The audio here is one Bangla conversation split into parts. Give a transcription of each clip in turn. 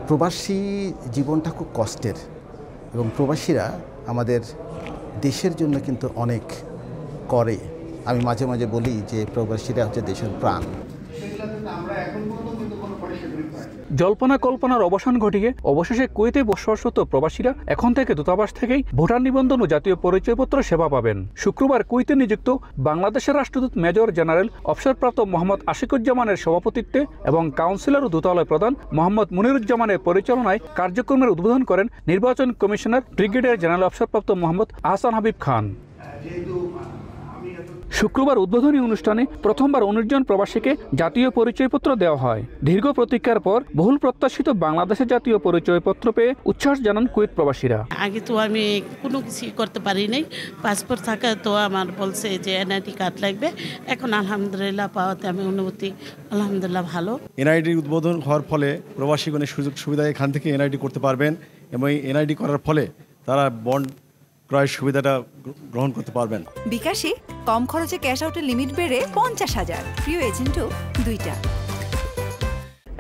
প্রবাসী জীবনটা খুব কষ্টের এবং প্রবাসীরা আমাদের দেশের জন্য কিন্তু অনেক করে। আমি মাঝে মাঝে বলি যে প্রবাসীরা হচ্ছে দেশের প্রাণ। জল্পনা কল্পনার অবসান ঘটিয়ে অবশেষে কুয়েতে বসবাসরত প্রবাসীরা এখন থেকে দূতাবাস থেকেই ভোটার নিবন্ধন ও জাতীয় পরিচয়পত্র সেবা পাবেন। শুক্রবার কুয়েতে নিযুক্ত বাংলাদেশের রাষ্ট্রদূত মেজর জেনারেল অবসরপ্রাপ্ত মোহাম্মদ আশিকুজ্জামানের সভাপতিত্বে এবং কাউন্সিলর ও দূতালয় প্রধান মোহাম্মদ মুনিরুজ্জামানের পরিচালনায় কার্যক্রমের উদ্বোধন করেন নির্বাচন কমিশনার ব্রিগেডিয়ার জেনারেল অবসরপ্রাপ্ত মোহাম্মদ আহসান হাবিব খান। শুক্রবার উদ্বোধনী অনুষ্ঠানে প্রথমবার 19 জন প্রবাসীকে জাতীয় পরিচয়পত্র দেওয়া হয়। দীর্ঘ প্রতীক্ষার পর বহুল প্রত্যাশিত বাংলাদেশের জাতীয় পরিচয়পত্র পেয়ে উচ্ছ্বাস জানান কুয়েত প্রবাসীরা। আগে তো আমি কোনো কিছু করতে পারি নাই, পাসপোর্ট থাকা তো আমার বলছে যে এনআইডি কার্ড লাগবে। এখন আলহামদুলিল্লাহ পাওয়াতে আমি অনুভূতি আলহামদুলিল্লাহ ভালো। এনআইডি উদ্বোধন হওয়ার ফলে প্রবাসীগণের সুযোগ সুবিধা এখান থেকে এনআইডি করতে পারবেন এবং এনআইডি করার ফলে তারা বন্ড ক্রয়ের সুবিধাটা গ্রহণ করতে পারবেন। বিকাশে কম খরচে ক্যাশ আউটের লিমিট বেড়ে 50,000, প্রিয় এজেন্টও 2টা।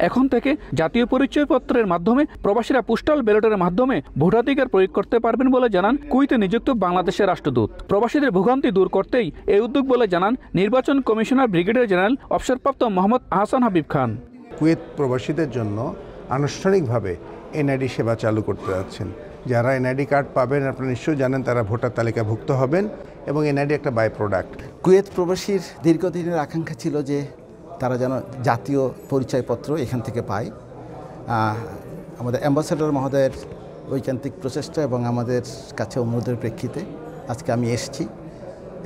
এখন থেকে জাতীয় পরিচয়পত্রের মাধ্যমে প্রবাসীরা পোস্টাল ব্যালটের মাধ্যমে ভোটাধিকার প্রয়োগ করতে পারবেন বলে জানান কুয়েতে নিযুক্ত বাংলাদেশের রাষ্ট্রদূত। প্রবাসীদের ভোগান্তি দূর করতেই এই উদ্যোগ বলে জানান নির্বাচন কমিশনার ব্রিগেডিয়ার জেনারেল অবসরপ্রাপ্ত মোহাম্মদ আহসান হাবিব খান। কুয়েত প্রবাসীদের জন্য আনুষ্ঠানিকভাবে এনআইডি সেবা চালু করতে যাচ্ছেন। যারা এনআইডি কার্ড পাবেন আপনারা নিশ্চয়ই জানেন তারা ভোটার তালিকাভুক্ত হবেন এবং এনআইডি একটা বাই প্রোডাক্ট। কুয়েত প্রবাসীর দীর্ঘদিনের আকাঙ্ক্ষা ছিল যে তারা যেন জাতীয় পরিচয়পত্র এখান থেকে পায়। আমাদের অ্যাম্বাসেডর মহোদয়ের ঐকান্তিক প্রচেষ্টা এবং আমাদের কাছে অনুরোধের প্রেক্ষিতে আজকে আমি এসেছি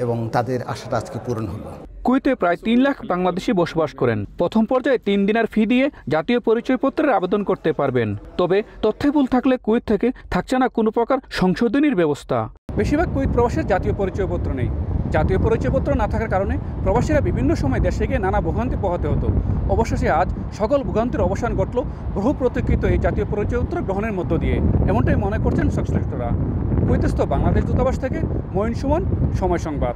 এবং তাদের আশাটা আজকে পূরণ হলো। কুয়েতে প্রায় 3 লাখ বাংলাদেশি বসবাস করেন। প্রথম পর্যায়ে 3 দিনের ফি দিয়ে জাতীয় পরিচয়পত্রের আবেদন করতে পারবেন। তবে তথ্যে ভুল থাকলে কুয়েত থেকে থাকছে না কোনো প্রকার সংশোধনীর ব্যবস্থা। বেশিরভাগ কুয়েত প্রবাসীর জাতীয় পরিচয়পত্র নেই। জাতীয় পরিচয়পত্র না থাকার কারণে প্রবাসীরা বিভিন্ন সময় দেশে গিয়ে নানা ভোগান্তি পোহাতে হতো। অবশেষে আজ সকল ভোগান্তির অবসান ঘটল বহু প্রতীক্ষিত এই জাতীয় পরিচয়পত্র গ্রহণের মধ্য দিয়ে, এমনটাই মনে করছেন সংশ্লিষ্টরা। কুয়েতস্থ বাংলাদেশ দূতাবাস থেকে মঈন সুমন, সময় সংবাদ।